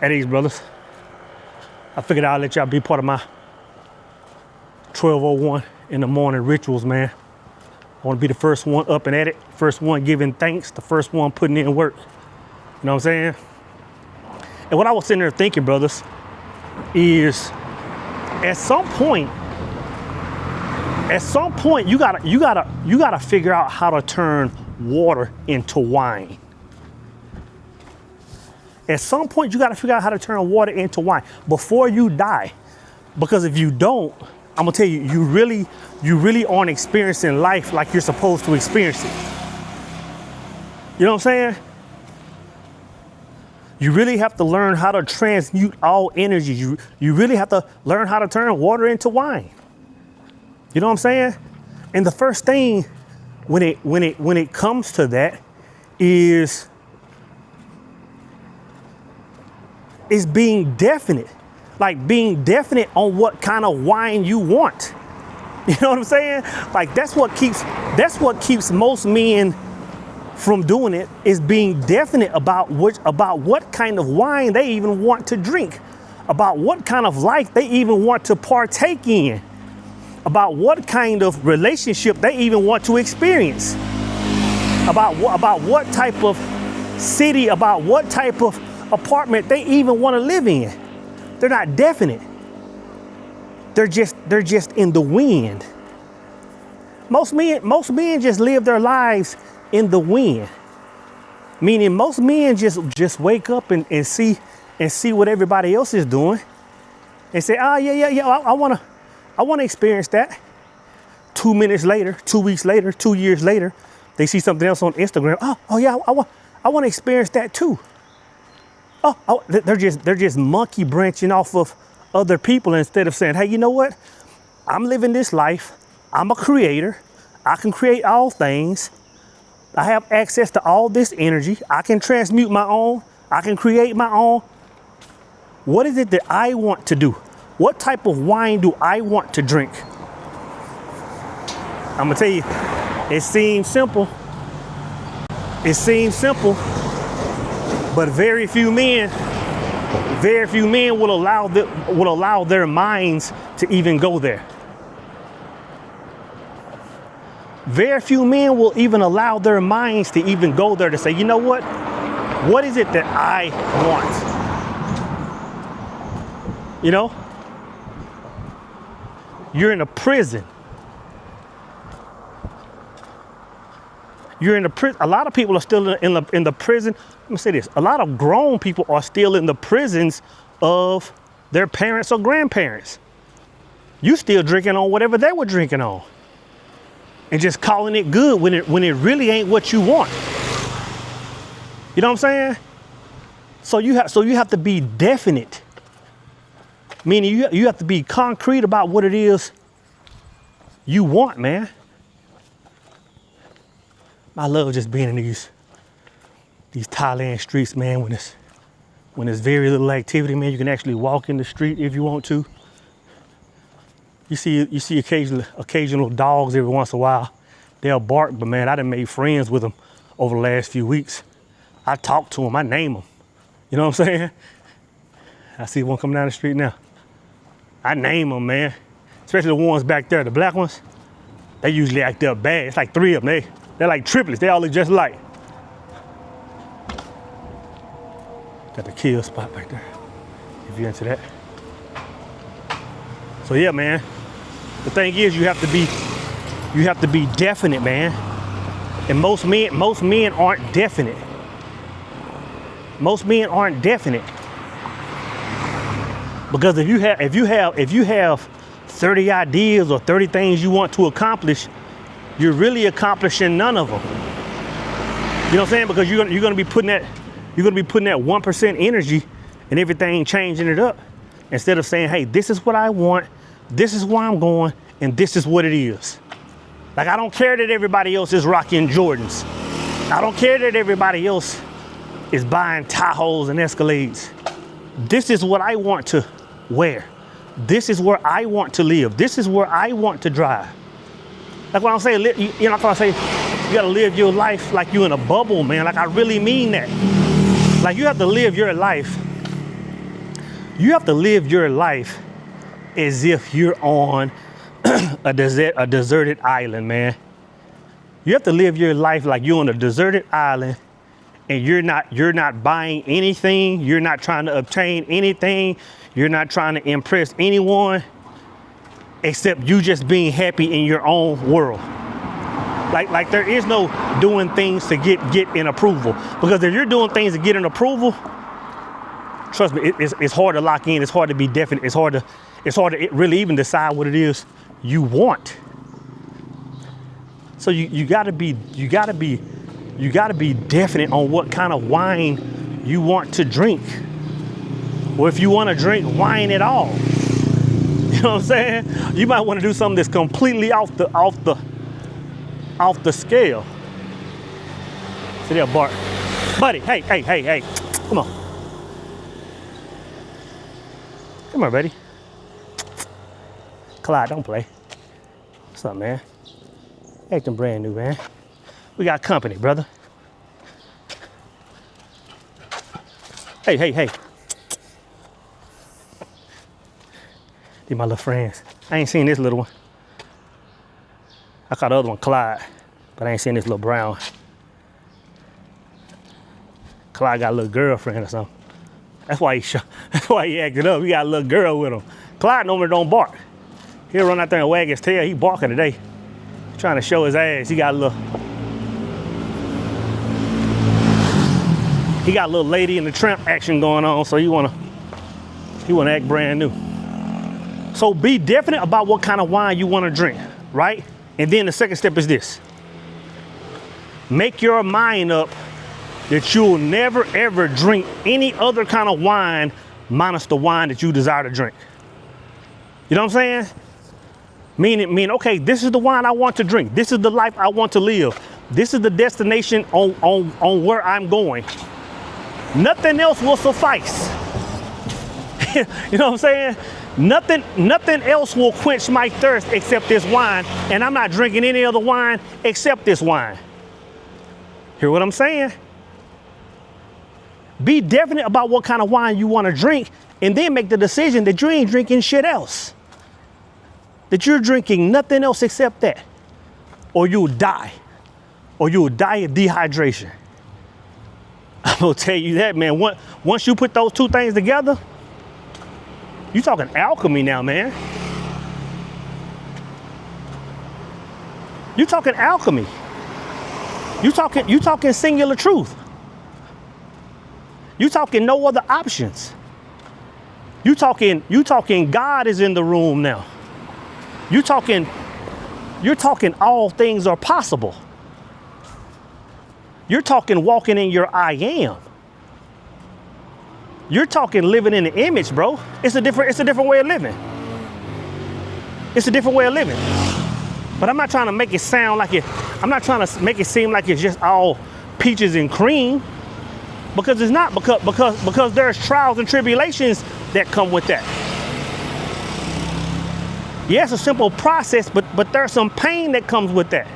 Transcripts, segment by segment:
At ease, brothers. I figured I'll let y'all be part of my 12:01 in the morning rituals, man. I want to be the first one up and at it, first one giving thanks, the first one putting in work. You know what I'm saying? And what I was sitting there thinking, brothers, is at some point you gotta figure out how to turn water into wine. At some point, you got to figure out how to turn water into wine before you die. Because if you don't, I'm gonna tell you, you really aren't experiencing life like you're supposed to experience it. You know what I'm saying? You really have to learn how to transmute all energy. You really have to learn how to turn water into wine. You know what I'm saying? And the first thing when it comes to that is being definite, like being definite on what kind of wine you want. You know what I'm saying? Like that's what keeps most men from doing it, is being definite about what kind of wine they even want to drink, about what kind of life they even want to partake in, about what kind of relationship they even want to experience, about what type of city, about what type of apartment they even want to live in. They're not definite. They're just in the wind. Most men just live their lives in the wind. Meaning most men just wake up and see what everybody else is doing and say, oh yeah, I wanna experience that. 2 minutes later, 2 weeks later, 2 years later, they see something else on Instagram. Oh yeah, I want to experience that too. Oh, they're just monkey branching off of other people instead of saying, hey, you know what? I'm living this life. I'm a creator. I can create all things. I have access to all this energy. I can transmute my own. I can create my own. What is it that I want to do? What type of wine do I want to drink? I'm gonna tell you, it seems simple. But very few men will allow their minds to even go there. Very few men will even allow their minds to even go there to say, you know what is it that I want? You know, you're in a prison. You're in the prison. A lot of people are still in the prison. Let me say this. A lot of grown people are still in the prisons of their parents or grandparents. You still drinking on whatever they were drinking on. And just calling it good when it really ain't what you want. You know what I'm saying? So you have to be definite. Meaning you have to be concrete about what it is you want, man. I love just being in these Thailand streets, man, when there's very little activity, man. You can actually walk in the street if you want to. You see occasional dogs every once in a while. They'll bark, but man, I done made friends with them over the last few weeks. I talk to them, I name them. You know what I'm saying? I see one coming down the street now. I name them, man. Especially the ones back there, the black ones. They usually act up bad. It's like 3 of them. They're like triplets. They all look just alike. Got the kill spot back there, if you're into that. So yeah, man. The thing is, you have to be definite, man. And most men aren't definite. Most men aren't definite. Because if you have 30 ideas or 30 things you want to accomplish, you're really accomplishing none of them. You know what I'm saying? Because you're gonna be putting that 1% energy and everything, changing it up, instead of saying, hey, this is what I want, this is where I'm going, and this is what it is. Like, I don't care that everybody else is rocking Jordans. I don't care that everybody else is buying Tahoes and Escalades. This is what I want to wear. This is where I want to live. This is where I want to drive. That's what I'm saying. You know, I say you gotta live your life like you're in a bubble, man. Like, I really mean that. Like, you have to live your life You have to live your life as if you're on a deserted island, man. You have to live your life like you're on a deserted island, and you're not buying anything. You're not trying to obtain anything. You're not trying to impress anyone, except you just being happy in your own world. Like there is no doing things to get an approval. Because if you're doing things to get an approval, trust me, it's hard to lock in. It's hard to be definite. It's hard to really even decide what it is you want. So you gotta be definite on what kind of wine you want to drink. Or if you want to drink wine at all. You know what I'm saying? You might want to do something that's completely off the scale. Sit there, Bart. Buddy, hey. Come on. Come here, buddy. Clyde, don't play. What's up, man? Acting brand new, man. We got company, brother. Hey. These my little friends. I ain't seen this little one. I call the other one Clyde, but I ain't seen this little brown. Clyde got a little girlfriend or something. That's why he acted up. He got a little girl with him. Clyde normally don't bark. He'll run out there and wag his tail. He barking today. Trying to show his ass. He got a little Lady in the Tramp action going on, so he wanna act brand new. So be definite about what kind of wine you want to drink, right? And then the second step is this. Make your mind up that you'll never ever drink any other kind of wine minus the wine that you desire to drink. You know what I'm saying? Meaning, okay, this is the wine I want to drink. This is the life I want to live. This is the destination on where I'm going. Nothing else will suffice. You know what I'm saying? Nothing else will quench my thirst except this wine, and I'm not drinking any other wine except this wine. Hear what I'm saying? Be definite about what kind of wine you want to drink, and then make the decision that you ain't drinking shit else. That you're drinking nothing else except that. Or you'll die. Or you'll die of dehydration. I'm gonna tell you that, man. Once you put those two things together, you talking alchemy now, man. You talking alchemy. You talking singular truth. You talking no other options. You talking God is in the room now. You're talking all things are possible. You're talking walking in your I am. You're talking living in the image, bro. It's a different way of living. It's a different way of living. But I'm not trying to make it sound like I'm not trying to make it seem like it's just all peaches and cream. Because it's not, because there's trials and tribulations that come with that. Yeah, it's a simple process, but there's some pain that comes with that.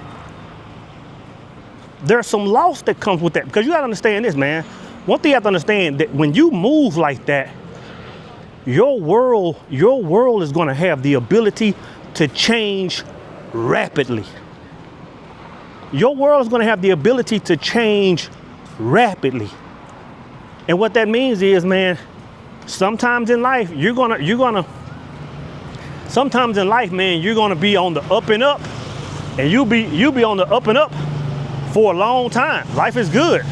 There's some loss that comes with that. Because you gotta understand this, man. One thing you have to understand, that when you move like that, your world is gonna have the ability to change rapidly. Your world is gonna have the ability to change rapidly. And what that means is, man, sometimes in life, sometimes in life, man, you're gonna be on the up and up, and you'll be on the up and up for a long time. Life is good.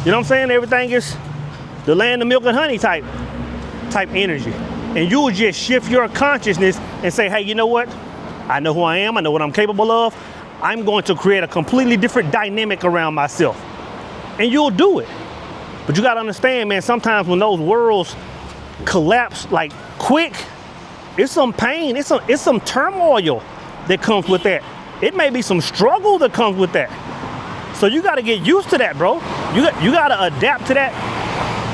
You know what I'm saying? Everything is the land of milk and honey type energy. And you will just shift your consciousness and say, hey, you know what? I know who I am. I know what I'm capable of. I'm going to create a completely different dynamic around myself. And you'll do it. But you got to understand, man, sometimes when those worlds collapse like quick, it's some pain. It's some turmoil that comes with that. It may be some struggle that comes with that. So you got to get used to that, bro. You got to adapt to that.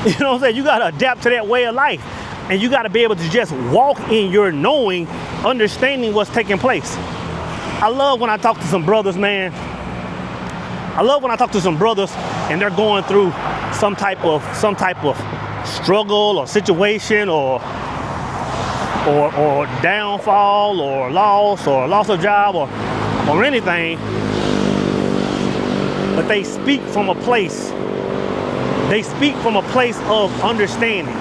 You know what I'm saying? You got to adapt to that way of life. And you got to be able to just walk in your knowing, understanding what's taking place. I love when I talk to some brothers, man. I love when I talk to some brothers and they're going through some type of struggle or situation or downfall or loss of job or anything, but they speak from a place. They speak from a place of understanding.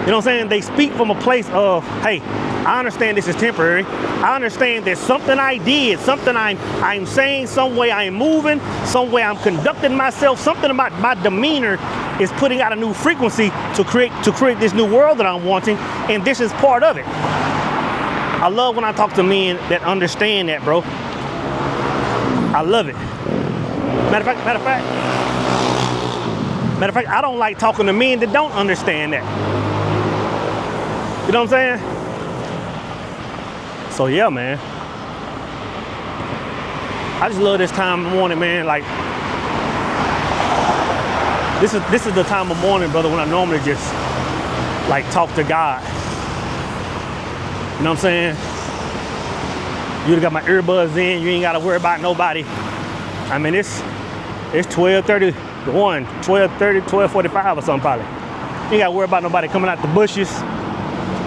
You know what I'm saying? They speak from a place of, hey, I understand this is temporary. I understand there's something I did, something I'm saying, some way I'm moving, some way I'm conducting myself, something about my demeanor is putting out a new frequency to create this new world that I'm wanting, and this is part of it. I love when I talk to men that understand that, bro. I love it. Matter of fact, I don't like talking to men that don't understand that. You know what I'm saying? So yeah, man. I just love this time of morning, man. Like, this is the time of morning, brother, when I normally just like talk to God. You know what I'm saying? You got my earbuds in, you ain't gotta worry about nobody. I mean, it's 12:31, 12:30, 12:45 or something probably. You ain't gotta worry about nobody coming out the bushes.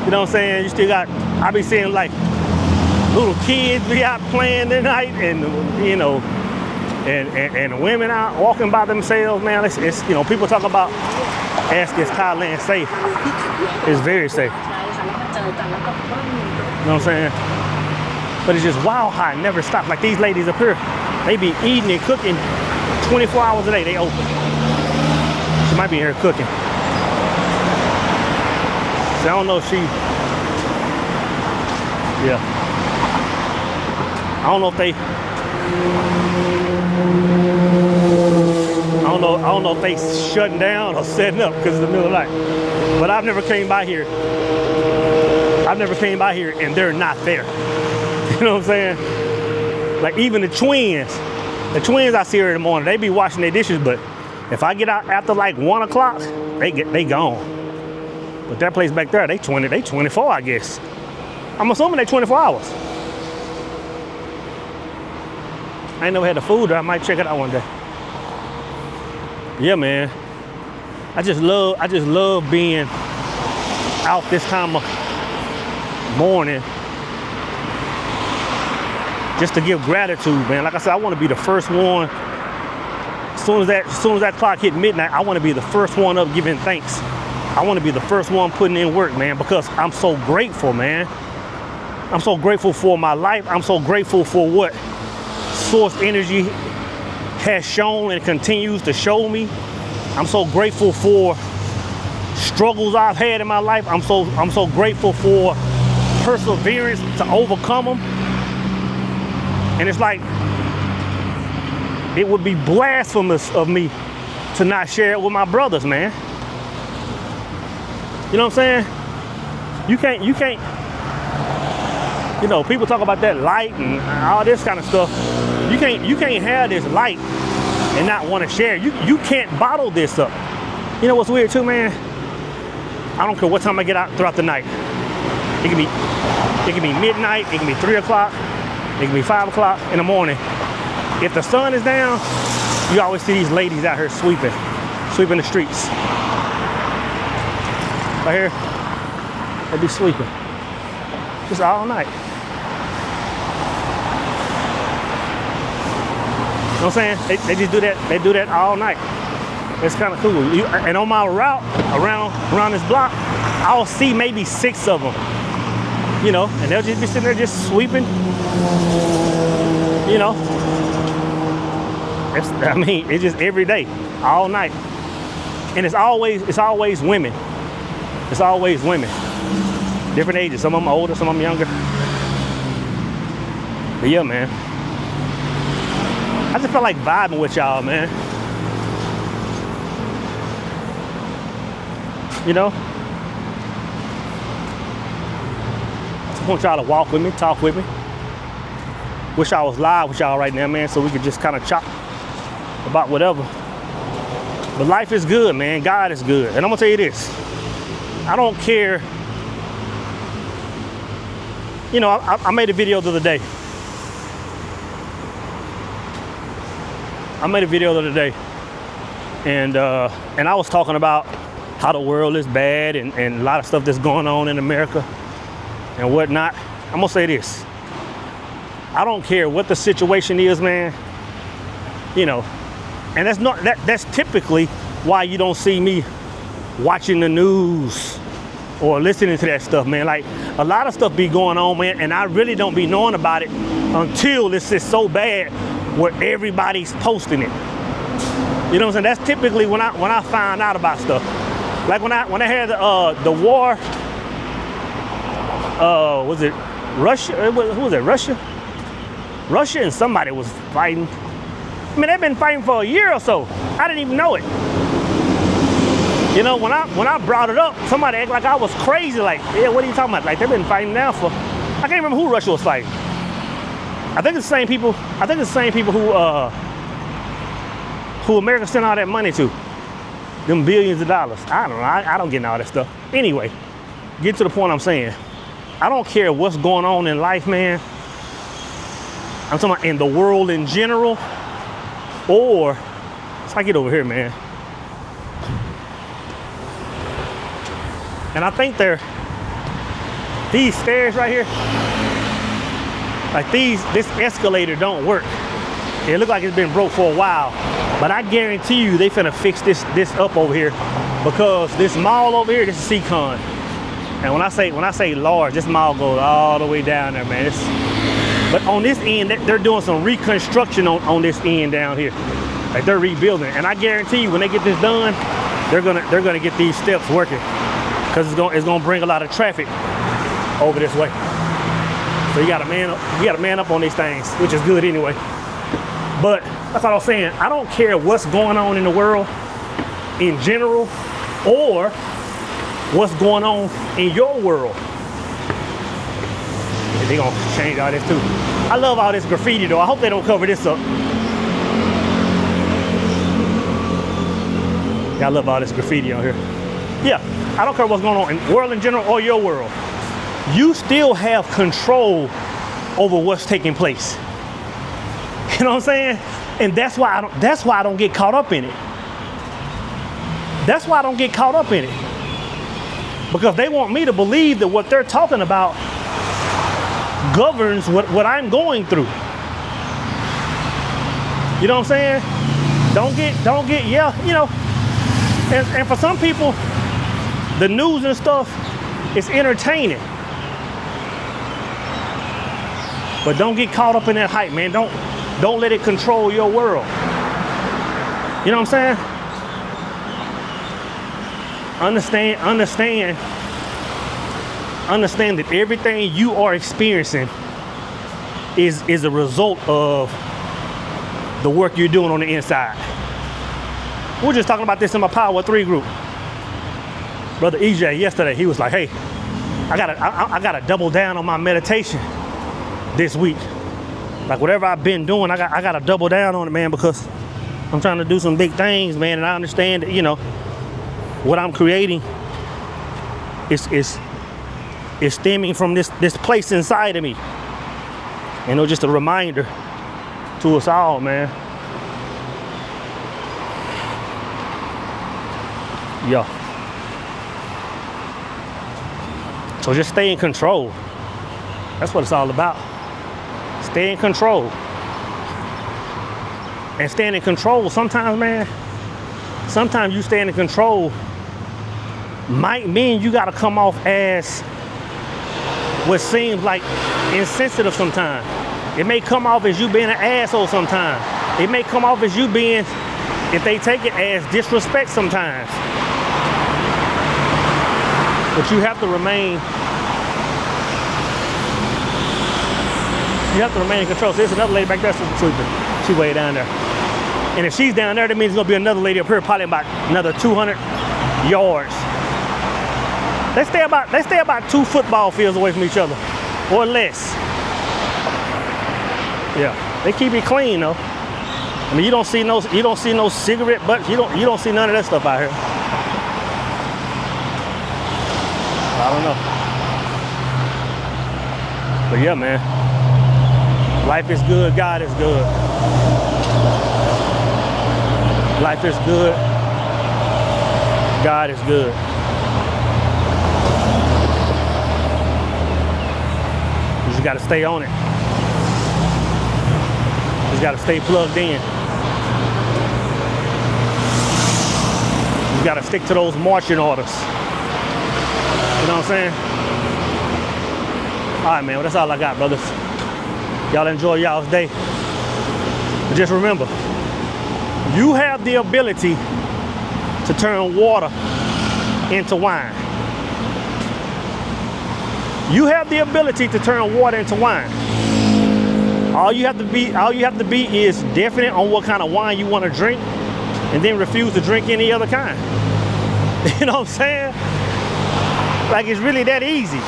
You know what I'm saying? You still got, I be seeing like little kids be out playing tonight, and you know, and the women out walking by themselves, man. It's you know, people talk about, ask is Thailand safe? It's very safe. You know what I'm saying? But it's just wild how it never stops. Like these ladies up here, they be eating and cooking 24 hours a day. They open. She might be here cooking. So I don't know if she, yeah. I don't know if they, I don't know if they shutting down or setting up because it's the middle of the night. But I've never came by here. I've never came by here and they're not there. You know what I'm saying? Like even the twins I see her in the morning, they be washing their dishes, but if I get out after like 1 o'clock, they gone. But that place back there, they 24, I guess. I'm assuming they 24 hours. I ain't never had the food, I might check it out one day. Yeah, man. I just love being out this time of morning just to give gratitude, man. Like I said, I want to be the first one. As soon as that clock hit midnight, I want to be the first one up giving thanks. I want to be the first one putting in work, man, because I'm so grateful, man. I'm so grateful for my life. I'm so grateful for what Source Energy has shown and continues to show me. I'm so grateful for struggles I've had in my life. I'm so grateful for perseverance to overcome them. And it's like, it would be blasphemous of me to not share it with my brothers, man. You know what I'm saying? You can't, you know, people talk about that light and all this kind of stuff. You can't have this light and not want to share. You can't bottle this up. You know what's weird too, man? I don't care what time I get out throughout the night. It can be midnight, it can be 3 o'clock, it can be 5 o'clock in the morning. If the sun is down, you always see these ladies out here sweeping the streets. Right here, they be sweeping. Just all night. You know what I'm saying? They just do that. They do that all night. It's kind of cool. And on my route around this block, I'll see maybe 6 of them. You know, and they'll just be sitting there just sweeping. You know, it's just every day, all night, and it's always women. It's always women, different ages. Some of them older, some of them younger. But yeah, man. I just feel like vibing with y'all, man. You know? I want y'all to walk with me, talk with me. Wish I was live with y'all right now, man, so we could just kind of chop about whatever. But life is good, man. God is good. And I'm gonna tell you this. I don't care. You know, I made a video the other day. And I was talking about how the world is bad and a lot of stuff that's going on in America and whatnot, I'm gonna say this. I don't care what the situation is, man. You know, and that's typically why you don't see me watching the news or listening to that stuff, man. Like, a lot of stuff be going on, man, and I really don't be knowing about it until it's just so bad where everybody's posting it. You know what I'm saying? That's typically when I find out about stuff. Like when I had the war, was it Russia? Who was it? Russia? Russia and somebody was fighting. I mean, they've been fighting for a year or so. I didn't even know it. You know, when I brought it up, somebody acted like I was crazy. Like, yeah, what are you talking about? Like, they've been fighting now for, I can't remember who Russia was fighting. I think it's the same people. I think it's the same people who America sent all that money to. Them billions of dollars. I don't know. I don't get into all that stuff. Anyway, get to the point I'm saying. I don't care what's going on in life, man. I'm talking about in the world in general, or, let's get over here, man. And I think these stairs right here, like this escalator don't work. It look like it's been broke for a while, but I guarantee you they finna fix this up over here, because this mall over here, this is Seacon. And when I say large, this mall goes all the way down there, man. But on this end, they're doing some reconstruction on this end down here. Like, they're rebuilding. And I guarantee you, when they get this done, they're gonna get these steps working, because it's gonna bring a lot of traffic over this way. So you gotta man up on these things, which is good anyway. But that's what I was saying. I don't care what's going on in the world in general, or what's going on in your world. They're gonna change all this too. I love all this graffiti though. I hope they don't cover this up. Yeah, I love all this graffiti on here. Yeah, I don't care what's going on in the world in general or your world. You still have control over what's taking place. You know what I'm saying? And that's why I don't get caught up in it. That's why I don't get caught up in it. Because they want me to believe that what they're talking about governs what I'm going through. You know what I'm saying? Don't get, yeah, you know. And for some people, the news and stuff is entertaining. But don't get caught up in that hype, man. Don't let it control your world. You know what I'm saying? Understand that everything you are experiencing is a result of the work you're doing on the inside. We were just talking about this in my Power 3 group. Brother EJ yesterday, he was like, hey, I gotta double down on my meditation this week. Like, whatever I've been doing, I gotta double down on it, man, because I'm trying to do some big things, man, and I understand that, you know, what I'm creating is stemming from this place inside of me. And it was just a reminder to us all, man. Yeah. So just stay in control. That's what it's all about. Stay in control. And staying in control, sometimes, man, sometimes you staying in control might mean you gotta come off as what seems like insensitive sometimes. It may come off as you being an asshole sometimes. It may come off as you being, if they take it as disrespect sometimes. But you have to remain in control. So there's another lady back there sleeping. She's way down there. And if she's down there, that means there's gonna be another lady up here, probably about another 200 yards. They stay about 2 football fields away from each other, or less. Yeah, they keep it clean though. I mean, you don't see no cigarette butts. You don't see none of that stuff out here. I don't know. But yeah, man. Life is good. God is good. Life is good. God is good. You just gotta stay on it. You just gotta stay plugged in. You gotta stick to those marching orders. You know what I'm saying? All right, man, well, that's all I got, brothers. Y'all enjoy y'all's day. But just remember, you have the ability to turn water into wine. You have the ability to turn water into wine. All you have to be is definite on what kind of wine you want to drink, and then refuse to drink any other kind. You know what I'm saying? Like, it's really that easy.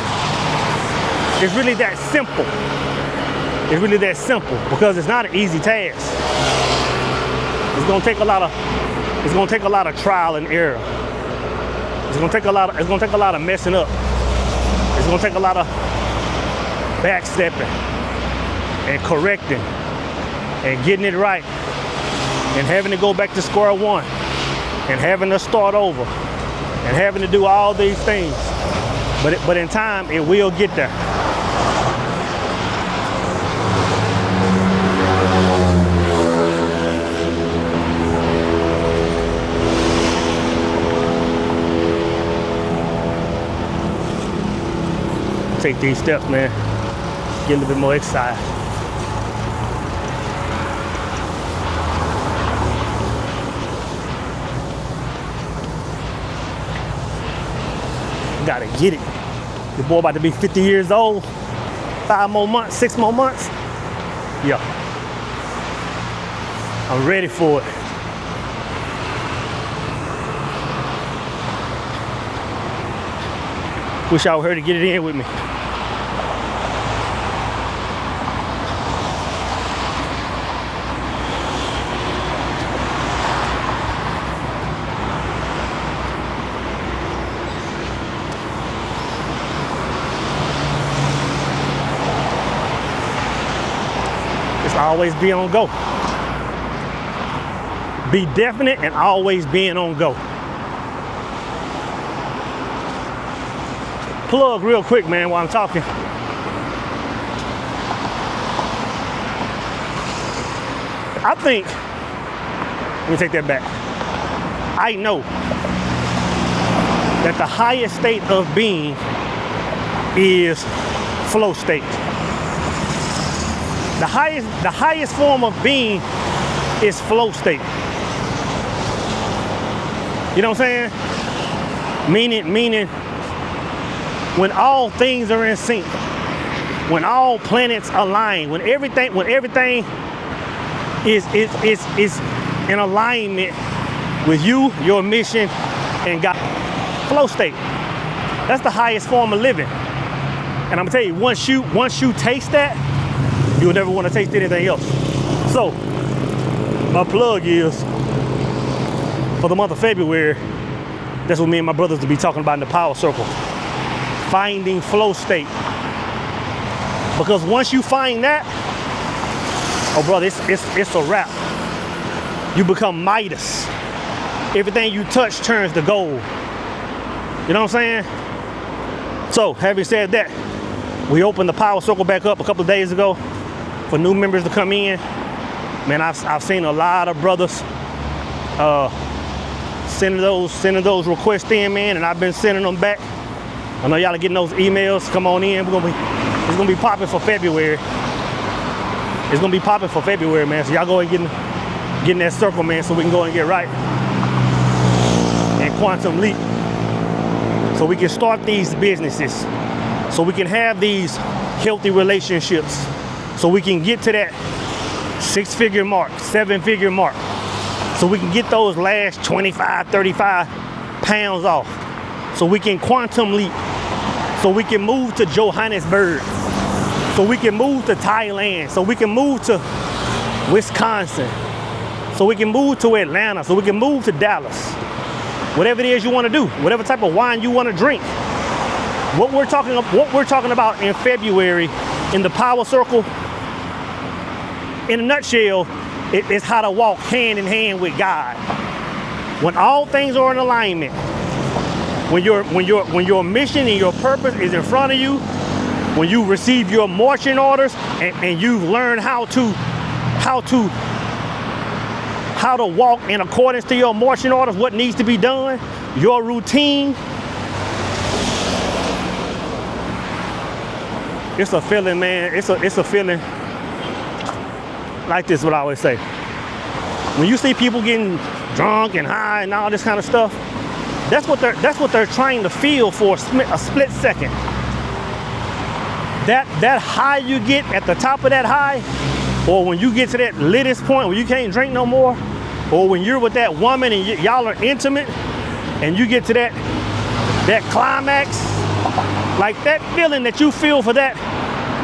It's really that simple. It's really that simple, because it's not an easy task. It's gonna take a lot of trial and error. It's gonna take a lot of messing up. It's gonna take a lot of backstepping and correcting and getting it right and having to go back to square one and having to start over and having to do all these things. But in time, it will get there. Take these steps, man. Get a little bit more exercise. Gotta get it. The boy about to be 50 years old. 5 more months, 6 more months. Yeah. I'm ready for it. Wish I were here to get it in with me. It's always be on go. Be definite and always being on go. Plug real quick, man, while I'm talking. I think, let me take that back. I know that the highest state of being is flow state. The highest form of being is flow state. You know what I'm saying? Meaning when all things are in sync, when all planets align, when everything is in alignment with you, your mission, and God. Flow state. That's the highest form of living. And I'm gonna tell you, once you taste that, you'll never want to taste anything else. So, my plug is, for the month of February, that's what me and my brothers will be talking about in the Power Circle. Finding flow state. Because once you find that, oh brother, it's a wrap. You become Midas. Everything you touch turns to gold. You know what I'm saying? So, having said that, we opened the Power Circle back up a couple of days ago for new members to come in. Man, I've seen a lot of brothers sending those requests in, man, and I've been sending them back. I know y'all are getting those emails. Come on in. It's gonna be popping for February. It's gonna be popping for February, man. So y'all go and get in that circle, man, so we can go and get right. And quantum leap. So we can start these businesses. So we can have these healthy relationships. So we can get to that 6-figure mark, 7-figure mark. So we can get those last 25, 35 pounds off. So we can quantum leap. So we can move to Johannesburg. So we can move to Thailand. So we can move to Wisconsin. So we can move to Atlanta. So we can move to Dallas. Whatever it is you want to do, whatever type of wine you want to drink. What we're talking about in February in the Power Circle, in a nutshell, it's how to walk hand in hand with God. When all things are in alignment, when your mission and your purpose is in front of you, when you receive your marching orders and you've learned how to walk in accordance to your marching orders, what needs to be done, your routine. It's a feeling, man. It's a feeling like this, what I always say. When you see people getting drunk and high and all this kind of stuff, that's what they're trying to feel for a split second. That high you get at the top of that high, or when you get to that littest point where you can't drink no more, or when you're with that woman and y'all are intimate and you get to that climax, like that feeling that you feel for that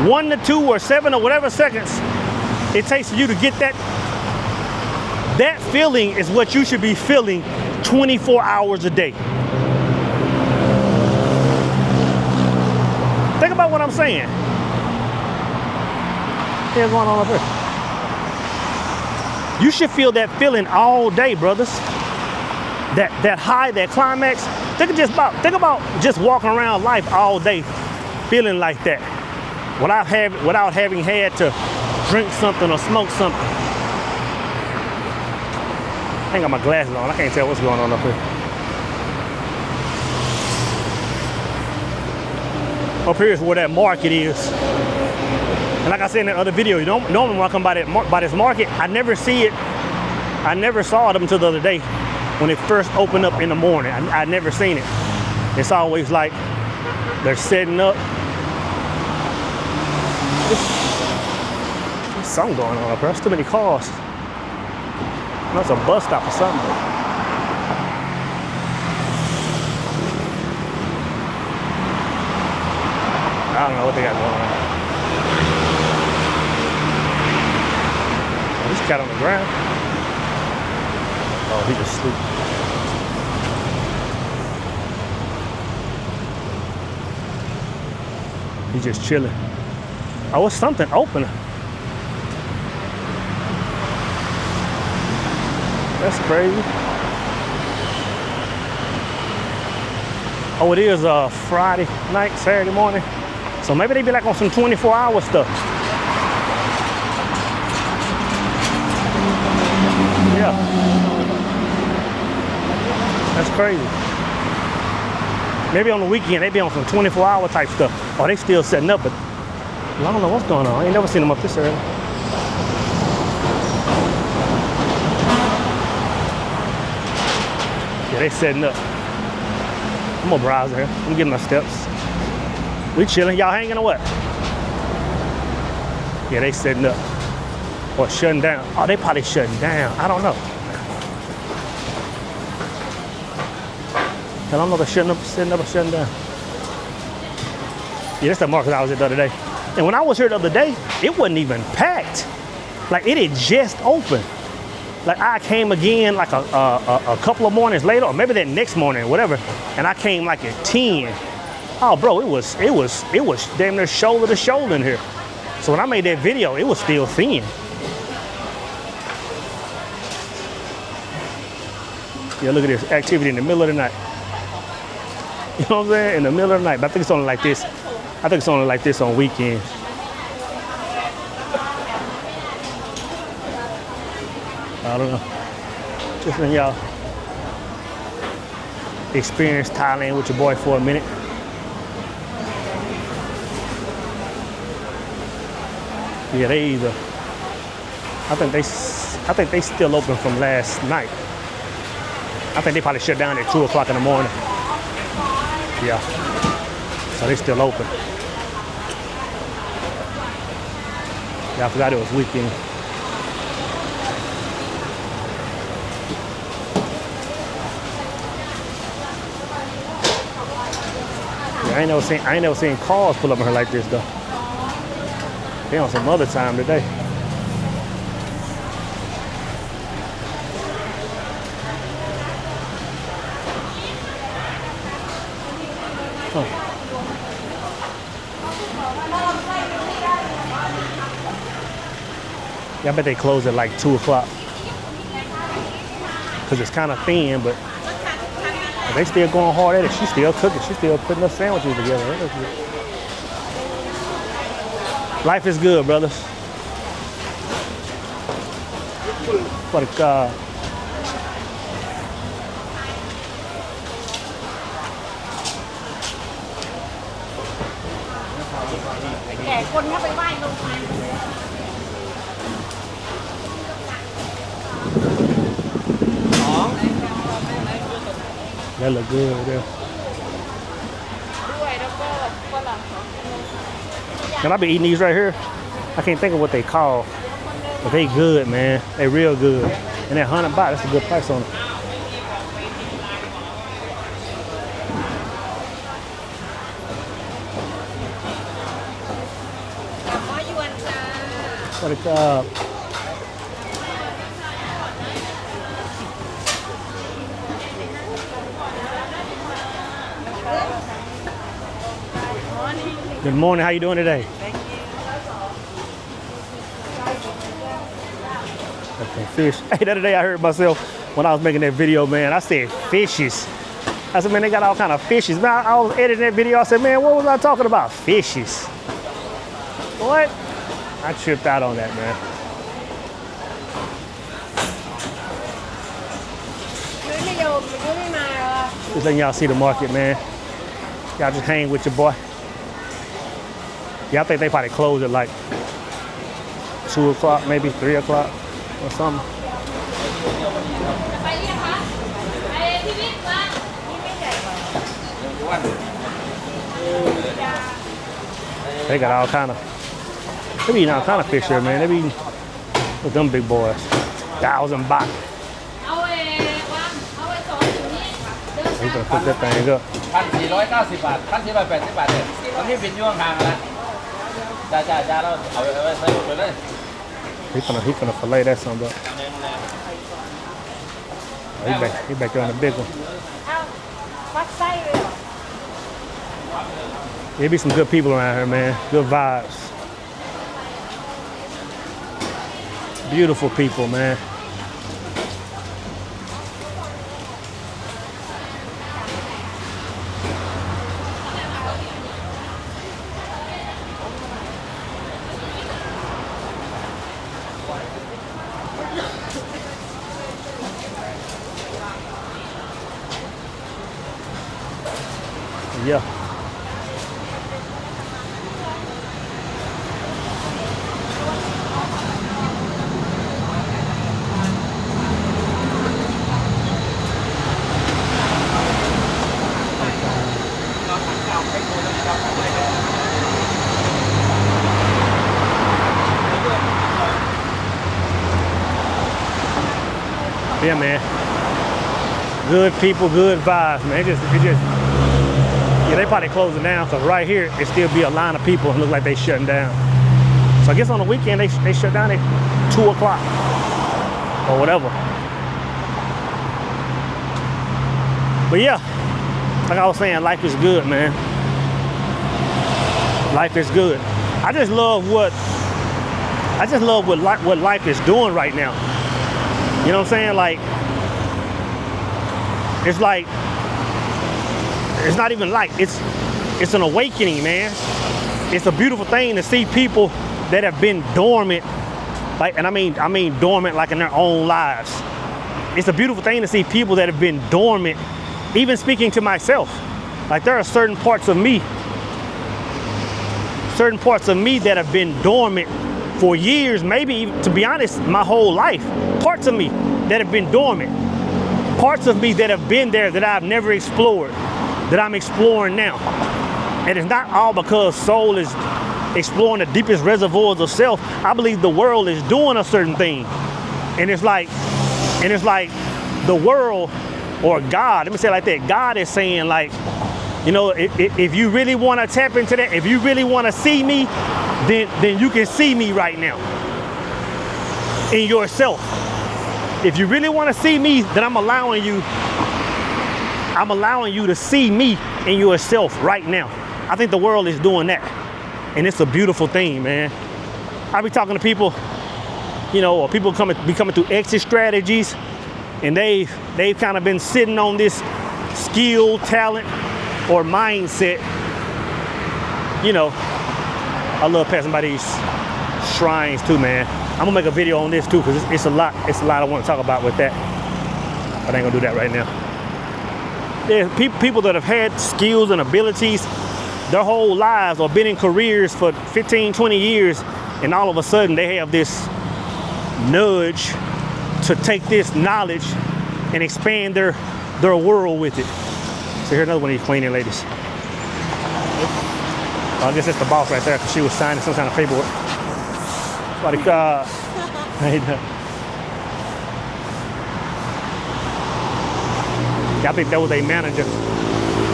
1 to 2 or 7 or whatever seconds it takes for you to get that feeling is what you should be feeling 24 hours a day. Think about what I'm saying. What's going on up here? You should feel that feeling all day, brothers. That high, that climax. Think about just walking around life all day feeling like that without having had to drink something or smoke something. I ain't got my glasses on. I can't tell what's going on up here. Up here is where that market is. And like I said in that other video, you don't normally when I come by this market, I never see it. I never saw it up until the other day when it first opened up in the morning. I never seen it. It's always like they're setting up. There's something going on up here. There's too many cars. That's a bus stop or something. I don't know what they got going on. Oh, this cat on the ground. Oh, he just asleep. He's just chilling. Oh, it's something open. That's crazy. Oh, it is Friday night, Saturday morning. So maybe they be like on some 24-hour stuff. Yeah. That's crazy. Maybe on the weekend, they be on some 24-hour type stuff. Oh, they still setting up, but I don't know what's going on. I ain't never seen them up this early. Yeah, they setting up. I'm gonna browse here. I'm getting my steps. We chilling. Y'all hanging or what? Yeah, they setting up. Or shutting down. Oh, they probably shutting down. I don't know. I don't know if they're setting up or shutting down. Yeah, that's the market I was at the other day. And when I was here the other day, it wasn't even packed. Like, it had just opened. Like, I came again like a couple of mornings later, or maybe that next morning, whatever, and I came like at 10. Oh, bro, it was damn near shoulder to shoulder in here. So when I made that video, it was still thin. Yeah, look at this activity in the middle of the night. You know what I'm saying? In the middle of the night. But I think it's only like this. I think it's only like this on weekends. I don't know. Just letting y'all experience Thailand with your boy for a minute. Yeah, they either. I think they still open from last night. I think they probably shut down at 2 o'clock in the morning. Yeah. So they still open. Yeah, I forgot it was weekend. I ain't never seen cars pull up in here like this though. They on some other time today. Huh. Yeah, I bet they close at like 2 o'clock. Cause it's kind of thin, but I They still going hard at it. She's still cooking. She's still putting her sandwiches together. Life is good, brothers. What a God. แก่คนเข้าไปไหว้ลงมา That look good over there. ด้วยแล้วก็ฝรั่ง And I be eating these right here. I can't think of what they call, but they good, man. They real good. And that $100, that's a good price on them. หม้อยวนจ้า What a God. Good morning. How you doing today? Okay, fish. Hey, the other day I heard myself when I was making that video, man. I said fishes. I said, man, they got all kind of fishes. Man, I was editing that video. I said, man, what was I talking about? Fishes. What? I tripped out on that, man. Just letting y'all see the market, man. Y'all just hang with your boy. Yeah, I think they probably close at like 2 o'clock, maybe 3 o'clock or something. They got all kind of, they be eating all kind of fish here, man. They be eating with them big boys. 1,000 baht. They gonna put that thing up. 1,490 บาท 1,480 บาทเนี่ยตอนนี้บินย่วงทางแล้วจ้าเราเอาไปใส่ไปเลย He gonna fillet that some up. Oh, he back there on the big one. วัดไส้เลยเหรอ There be some good people around here, man. Good vibes. Beautiful people, man. Yeah. Yeah, man. Good people, good vibes, man. It just, yeah, they probably closing down because right here it still be a line of people and look like they shutting down. So I guess on the weekend they shut down at 2 o'clock or whatever. But yeah, like I was saying, life is good, man. Life is good. I just love what life is doing right now. You know what I'm saying? Like, it's not even light. It's an awakening, man. It's a beautiful thing to see people that have been dormant, like, and I mean dormant like in their own lives. It's a beautiful thing to see people that have been dormant, even speaking to myself. Like, there are certain parts of me that have been dormant for years, maybe, to be honest, my whole life. Parts of me that have been dormant. Parts of me that have been there that I've never explored, that I'm exploring now. And it's not all because soul is exploring the deepest reservoirs of self. I believe the world is doing a certain thing. And it's like the world, or God, let me say it like that, God is saying, like, you know, if you really want to tap into that, if you really want to see me, then you can see me right now in yourself. If you really want to see me, then I'm allowing you to see me in yourself right now. I think the world is doing that, and it's a beautiful thing, man. I be talking to people, you know, or people coming through exit strategies, and they've kind of been sitting on this skill, talent, or mindset, you know, I love passing by these shrines too, man. I'm gonna make a video on this too, because it's a lot I want to talk about with that. But I ain't gonna do that right now. There's people that have had skills and abilities their whole lives or been in careers for 15, 20 years, and all of a sudden they have this nudge to take this knowledge and expand their world with it. So here's another one of these cleaning ladies. I guess that's the boss right there, because she was signing some kind of paperwork. Like, I think that was a manager.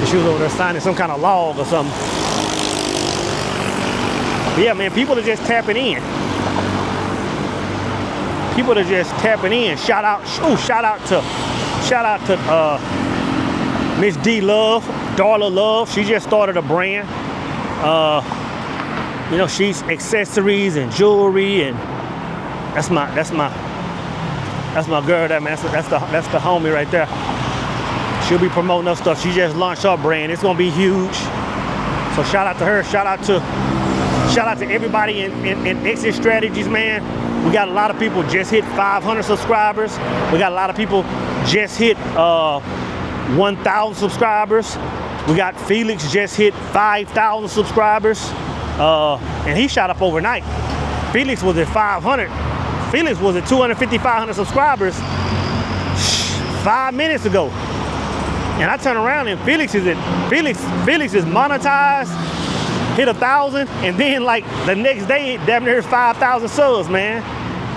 She was over there signing some kind of log or something. But yeah, man, people are just tapping in. People are just tapping in. Shout out to Miss D Love, Darla Love. She just started a brand. You know, she's accessories and jewelry, and that's my girl there, man. That's the homie right there. She'll be promoting her stuff. She just launched her brand. It's gonna be huge. So shout out to her. Shout out to everybody in Exit Strategies, man. We got a lot of people just hit 500 subscribers. We got a lot of people just hit 1,000 subscribers. We got Felix just hit 5,000 subscribers. And he shot up overnight. Felix was at 500. Felix was at 250, 500 subscribers 5 minutes ago. And I turn around and Felix is monetized, hit 1,000, and then like the next day, damn near 5,000 subs, man.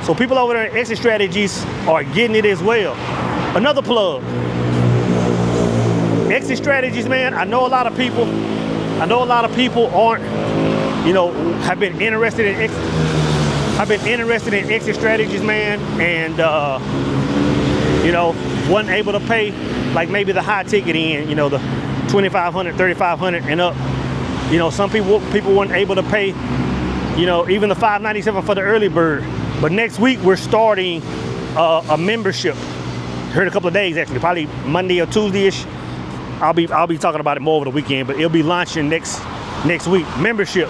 So people over there in Exit Strategies are getting it as well. Another plug. Exit Strategies, man. I know a lot of people aren't, you know, have been interested in Exit Strategies, man, and you know, wasn't able to pay like maybe the high ticket in, you know, the 2,500, 3,500 and up. You know, some people weren't able to pay, you know, even the $597 for the early bird. But next week we're starting a membership. Here in a couple of days, actually, probably Monday or Tuesday-ish. I'll be talking about it more over the weekend, but it'll be launching next week. Membership.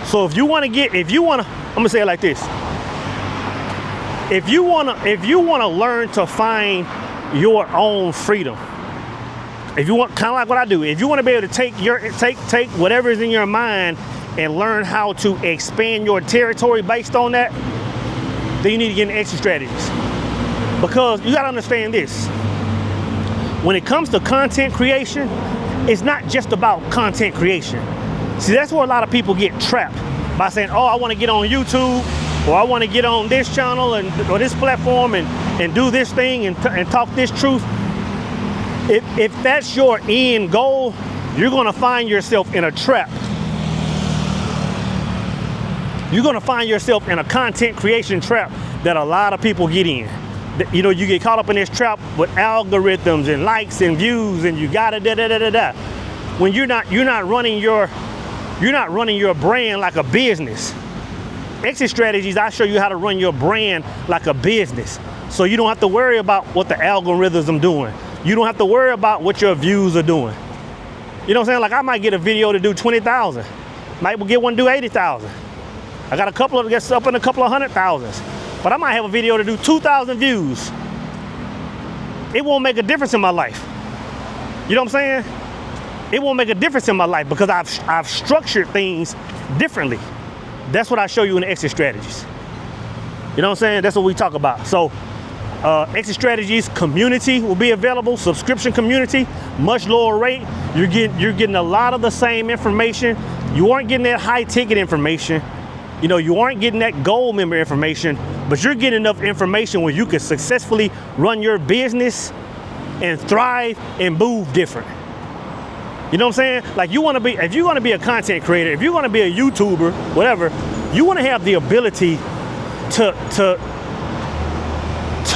So if you want to, I'm gonna say it like this. If you wanna learn to find your own freedom, if you want, kind of like what I do, if you want to be able to take whatever is in your mind and learn how to expand your territory based on that, then you need to get into Exit Strategies. Because you gotta understand this. When it comes to content creation, it's not just about content creation. See, that's where a lot of people get trapped by saying, oh, I want to get on YouTube, or I want to get on this channel or this platform and do this thing and talk this truth. If that's your end goal, you're gonna find yourself in a trap. You're gonna find yourself in a content creation trap that a lot of people get in. You know, you get caught up in this trap with algorithms and likes and views, and you gotta da. When you're not running your brand like a business. Exit Strategies, I show you how to run your brand like a business. So you don't have to worry about what the algorithms are doing. You don't have to worry about what your views are doing. You know what I'm saying? Like, I might get a video to do 20,000. Might get one to do 80,000. I got a couple of gets up in a couple of 100,000s. But I might have a video to do 2,000 views. It won't make a difference in my life. You know what I'm saying? It won't make a difference in my life because I've structured things differently. That's what I show you in the Exit Strategies. You know what I'm saying? That's what we talk about. So Exit Strategies community will be available, subscription community, much lower rate. You're getting a lot of the same information. You aren't getting that high ticket information. You know, you aren't getting that gold member information, but you're getting enough information where you can successfully run your business and thrive and move different. You know what I'm saying? Like, if you want to be a content creator, if you want to be a YouTuber, whatever, you want to have the ability to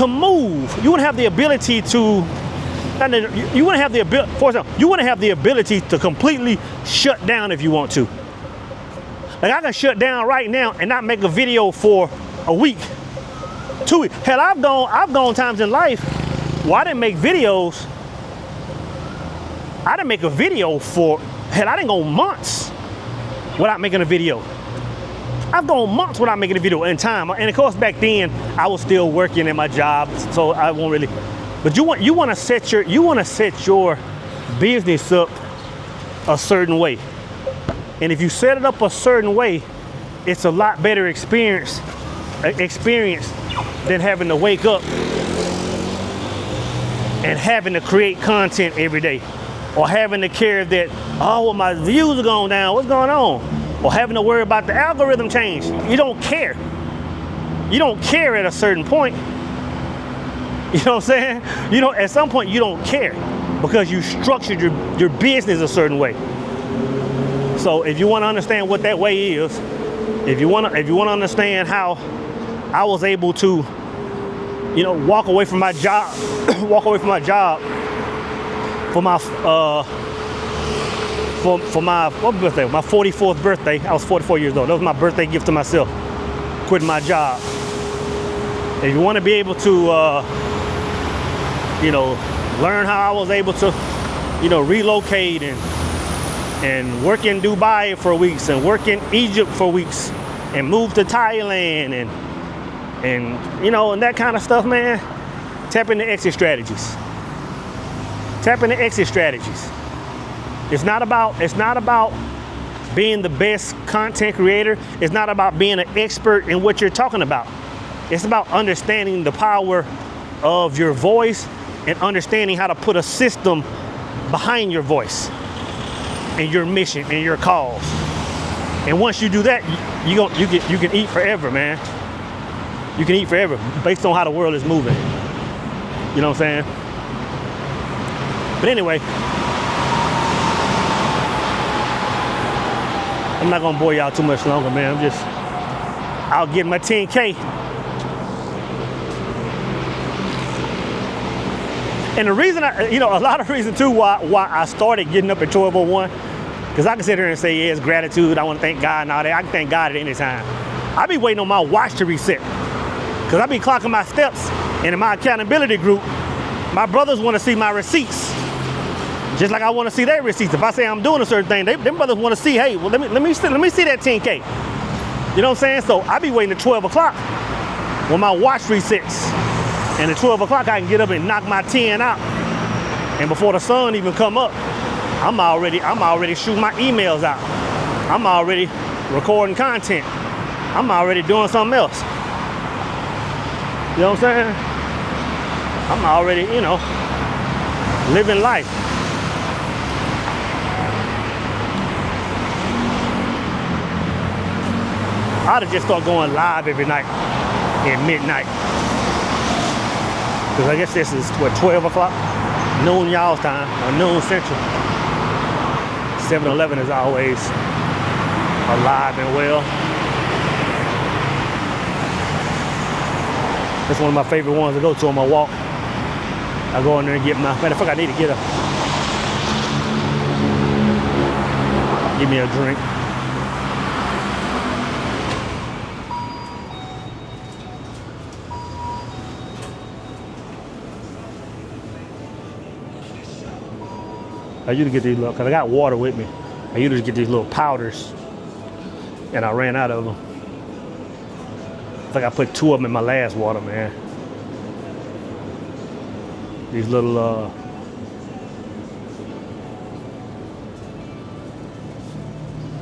move. You want to have the ability to, you want to have the ability, for example, you want to have the ability to completely shut down if you want to. Like, I can shut down right now and not make a video for a week, 2 weeks. Hell, I've gone times in life where I didn't make videos I didn't make a video for, hell, I didn't go months without making a video. I've gone months without making a video in time. And of course, back then, I was still working at my job, so I won't really, but you want to set your business up a certain way. And if you set it up a certain way, it's a lot better experience than having to wake up and having to create content every day, or having to care that, oh, well, my views are going down, what's going on? Or having to worry about the algorithm change. You don't care. You don't care at a certain point. You know what I'm saying? You know, at some point you don't care because you structured your business a certain way. So if you want to understand what that way is, if you want to understand how I was able to, you know, walk away from my job for my what birthday? My 44th birthday. I was 44 years old. That was my birthday gift to myself. Quitting my job. If you want to be able to, you know, learn how I was able to, you know, relocate and work in Dubai for weeks and work in Egypt for weeks and move to Thailand and you know, and that kind of stuff, man. Tap into exit strategies. Tap into exit strategies. It's not about being the best content creator. It's not about being an expert in what you're talking about. It's about understanding the power of your voice and understanding how to put a system behind your voice and your mission and your cause. And once you do that, you can eat forever, man. You can eat forever based on how the world is moving. You know what I'm saying? But anyway, I'm not gonna bore y'all too much longer, man. I'll get my 10K. And the reason a lot of reason too why I started getting up at 12:01, because I can sit here and say, yeah, it's gratitude, I want to thank God and all that. I can thank God at any time. I be waiting on my watch to reset, because I be clocking my steps, and in my accountability group, my brothers want to see my receipts. Just like I want to see their receipts. If I say I'm doing a certain thing, them brothers want to see, hey, well, let me see that 10K. You know what I'm saying? So I be waiting at 12 o'clock when my watch resets. And at 12 o'clock, I can get up and knock my 10 out. And before the sun even come up, I'm already shooting my emails out. I'm already recording content. I'm already doing something else. You know what I'm saying? I'm already, you know, living life. I'd have just started going live every night at midnight. Because I guess this is, what, 12 o'clock? Noon y'all's time, or noon central. 7-Eleven is always alive and well. That's one of my favorite ones to go to on my walk. I go in there and get my, matter of fact, I need to get give me a drink. I usually get these little, because I got water with me. I usually get these little powders, and I ran out of them. I think I put 2 of them in my last water, man. These little,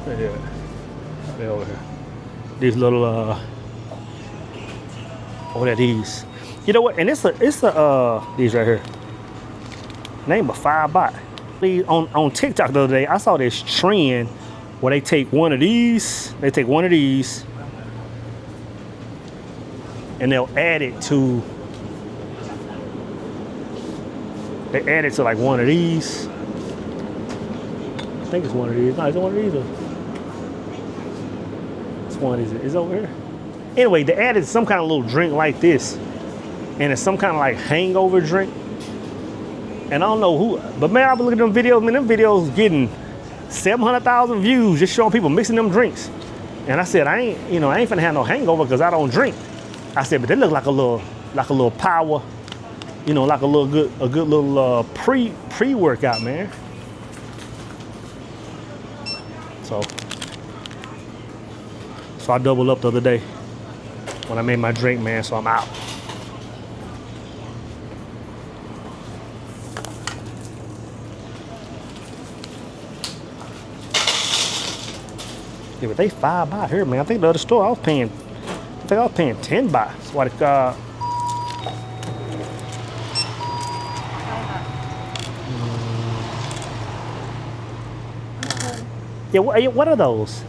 they're over here. These little, oh, they're these. You know what? And it's a these right here. Name a 5-bot. On TikTok the other day, I saw this trend where they take one of these, and they'll add it to, like one of these. I think it's one of these. No, is it one of these? It's one of these. Is it over here? Anyway, they added some kind of little drink like this, and it's some kind of like hangover drink. And I don't know who, but man, I've been looking at them videos, man, them videos getting 700,000 views just showing people mixing them drinks. And I said, I ain't finna have no hangover because I don't drink. I said, but they look like a little power, you know, like a good little pre-workout, man. So I doubled up the other day when I made my drink, man, so I'm out. Yeah, but they 5 baht here, man. I think the other store I was paying 10 baht. That's what it Yeah, what are those?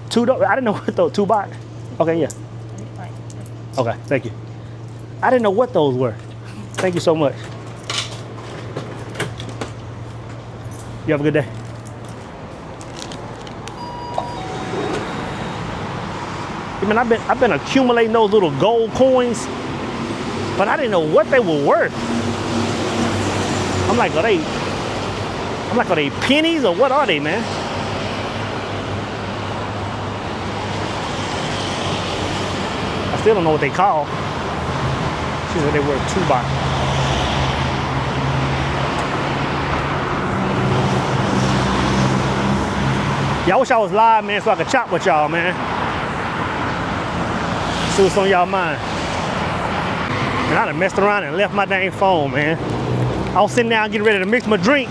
$2. I didn't know what those, 2 baht. Okay, yeah. Okay, thank you. I didn't know what those were. Thank you so much. You have a good day. I mean, I've been accumulating those little gold coins, but I didn't know what they were worth. I'm like, are they pennies or what are they, man? I still don't know what they call. She said they were 2 baht. Y'all wish I was live, man, so I could chop with y'all, man. See what's on y'all mind. And I done messed around and left my dang phone, man. I was sitting down getting ready to mix my drink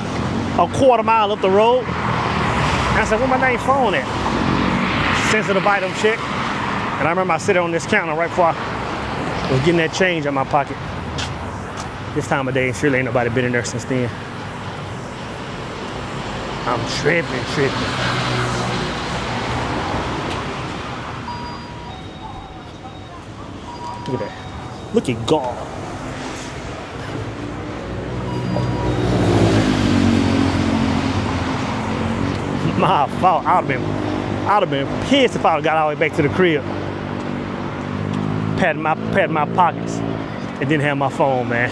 a quarter-mile up the road. And I said, where my dang phone at? Sensitive item check. And I remember I sitting on this counter right before I was getting that change out my pocket. This time of day, surely ain't nobody been in there since then. I'm tripping. Look at that. Look at God. My fault. I'd have been pissed if I got all the way back to the crib. Patting my pockets and didn't have my phone, man.